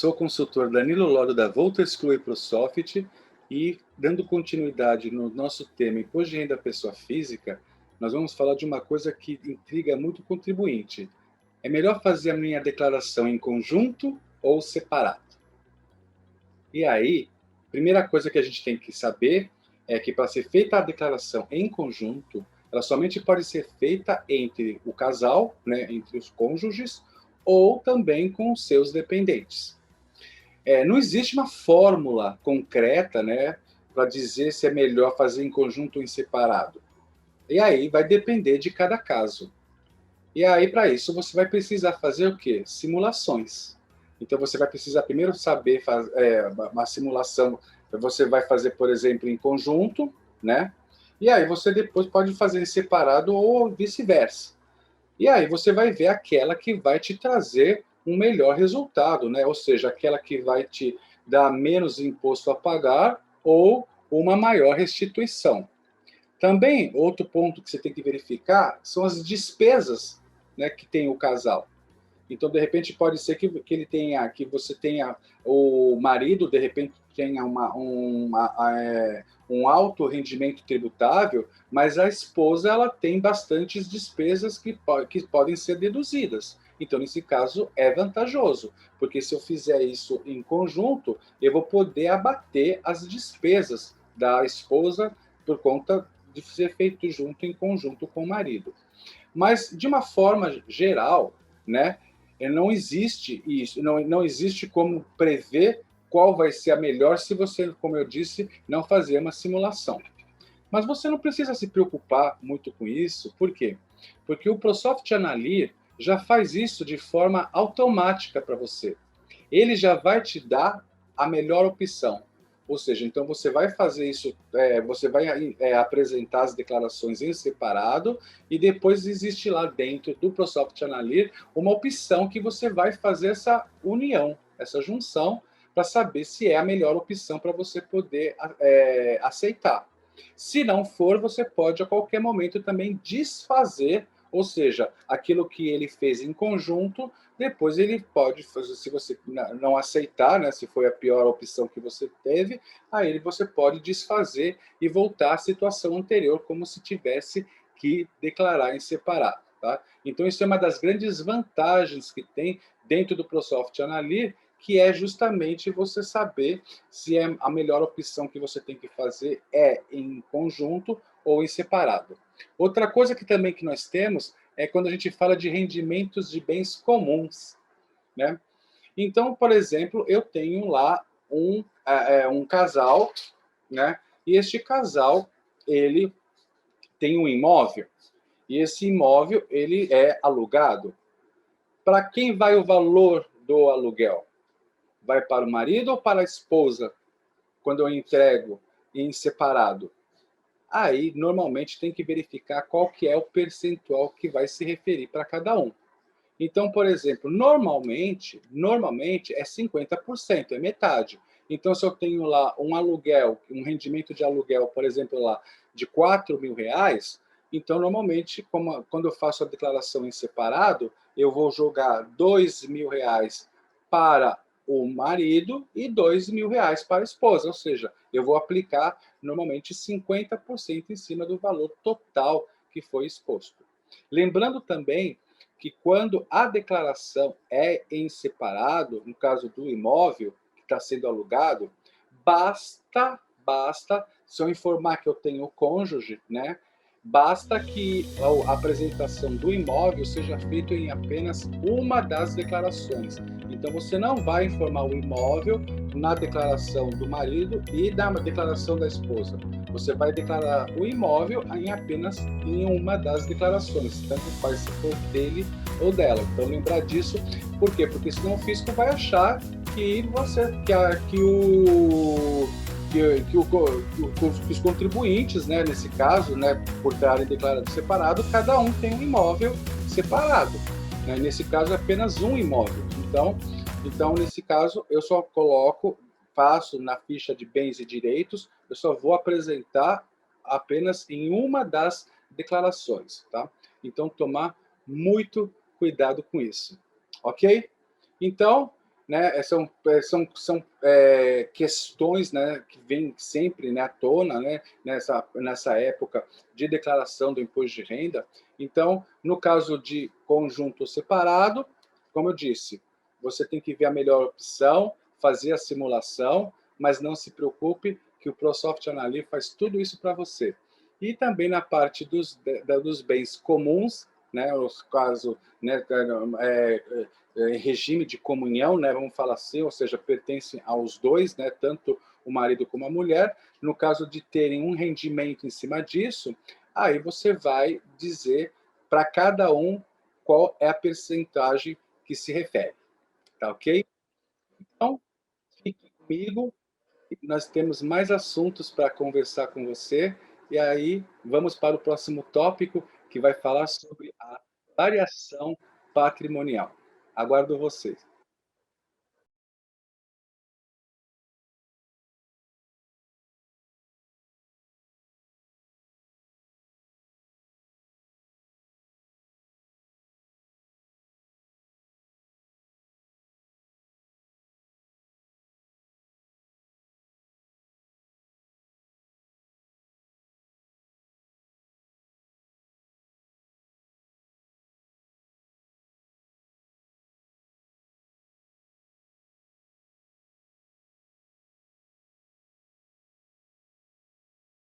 sou o consultor Danilo Loro da Volta School e ProSoft e, dando continuidade no nosso tema Imposto de Renda à Pessoa Física, nós vamos falar de uma coisa que intriga muito o contribuinte. É melhor fazer a minha declaração em conjunto ou separado? E aí, primeira coisa que a gente tem que saber é que para ser feita a declaração em conjunto, ela somente pode ser feita entre o casal, né, entre os cônjuges, ou também com os seus dependentes. Não existe uma fórmula concreta, né, para dizer se é melhor fazer em conjunto ou em separado. E aí vai depender de cada caso. E aí, para isso, você vai precisar fazer o quê? Simulações. Então, você vai precisar primeiro saber fazer uma simulação. Você vai fazer, por exemplo, em conjunto, né? E aí você depois pode fazer em separado ou vice-versa. E aí você vai ver aquela que vai te trazer um melhor resultado, né? Ou seja, aquela que vai te dar menos imposto a pagar ou uma maior restituição. Também, outro ponto que você tem que verificar são as despesas, né, que tem o casal. Então, de repente, pode ser que ele tenha, que você tenha, o marido, de repente, tenha um alto rendimento tributável, mas a esposa ela tem bastantes despesas que podem ser deduzidas. Então, nesse caso, é vantajoso, porque se eu fizer isso em conjunto, eu vou poder abater as despesas da esposa por conta de ser feito junto, em conjunto com o marido. Mas, de uma forma geral, né, não existe isso, não existe como prever qual vai ser a melhor se você, como eu disse, não fazer uma simulação. Mas você não precisa se preocupar muito com isso, por quê? Porque o ProSoft Analyr já faz isso de forma automática para você. Ele já vai te dar a melhor opção. Ou seja, então você vai fazer isso, você vai apresentar as declarações em separado e depois existe lá dentro do ProSoft Analyr uma opção que você vai fazer essa união, essa junção, para saber se é a melhor opção para você poder aceitar. Se não for, você pode a qualquer momento também desfazer, ou seja, aquilo que ele fez em conjunto, depois ele pode fazer, se você não aceitar, né, se foi a pior opção que você teve, aí você pode desfazer e voltar à situação anterior, como se tivesse que declarar em separado. Tá? Então, isso é uma das grandes vantagens que tem dentro do ProSoft Analyr, que é justamente você saber se é a melhor opção que você tem que fazer é em conjunto ou em separado. Outra coisa que também que nós temos é quando a gente fala de rendimentos de bens comuns, né? Então, por exemplo, eu tenho lá um casal, né? E este casal, ele tem um imóvel, e esse imóvel, ele é alugado. Para quem vai o valor do aluguel? Vai para o marido ou para a esposa, quando eu entrego em separado? Aí, normalmente, tem que verificar qual que é o percentual que vai se referir para cada um. Então, por exemplo, normalmente é 50%, é metade. Então, se eu tenho lá um aluguel, um rendimento de aluguel, por exemplo, lá de R$ 4.000, então, normalmente, quando eu faço a declaração em separado, eu vou jogar R$ 2.000 para o marido e R$ 2.000 para a esposa. Ou seja, eu vou aplicar normalmente 50% em cima do valor total que foi exposto. Lembrando também que quando a declaração é em separado, no caso do imóvel que está sendo alugado, basta, se eu informar que eu tenho cônjuge, né? Basta que a apresentação do imóvel seja feita em apenas uma das declarações. Então, você não vai informar o imóvel na declaração do marido e na declaração da esposa. Você vai declarar o imóvel em uma das declarações, tanto faz se for dele ou dela. Então, lembrar disso, por quê? Porque senão o fisco vai achar que os contribuintes, né, nesse caso, né, por estarem declarados separado, cada um tem um imóvel separado. Né? Nesse caso, é apenas um imóvel. Então, nesse caso, eu só faço na ficha de bens e direitos, eu só vou apresentar apenas em uma das declarações. Tá? Então, tomar muito cuidado com isso. Ok? Então, né, questões, né, que vêm sempre, né, à tona, né, nessa época de declaração do imposto de renda. Então, no caso de conjunto separado, como eu disse, você tem que ver a melhor opção, fazer a simulação, mas não se preocupe que o ProSoft Analytics faz tudo isso para você. E também na parte dos bens comuns, né, os casos, né, em regime de comunhão, né, vamos falar assim, ou seja, pertencem aos dois, né, tanto o marido como a mulher. No caso de terem um rendimento em cima disso, aí você vai dizer para cada um qual é a percentagem que se refere, tá ok? Então, fique comigo, nós temos mais assuntos para conversar com você, e aí vamos para o próximo tópico, que vai falar sobre a variação patrimonial. Aguardo vocês.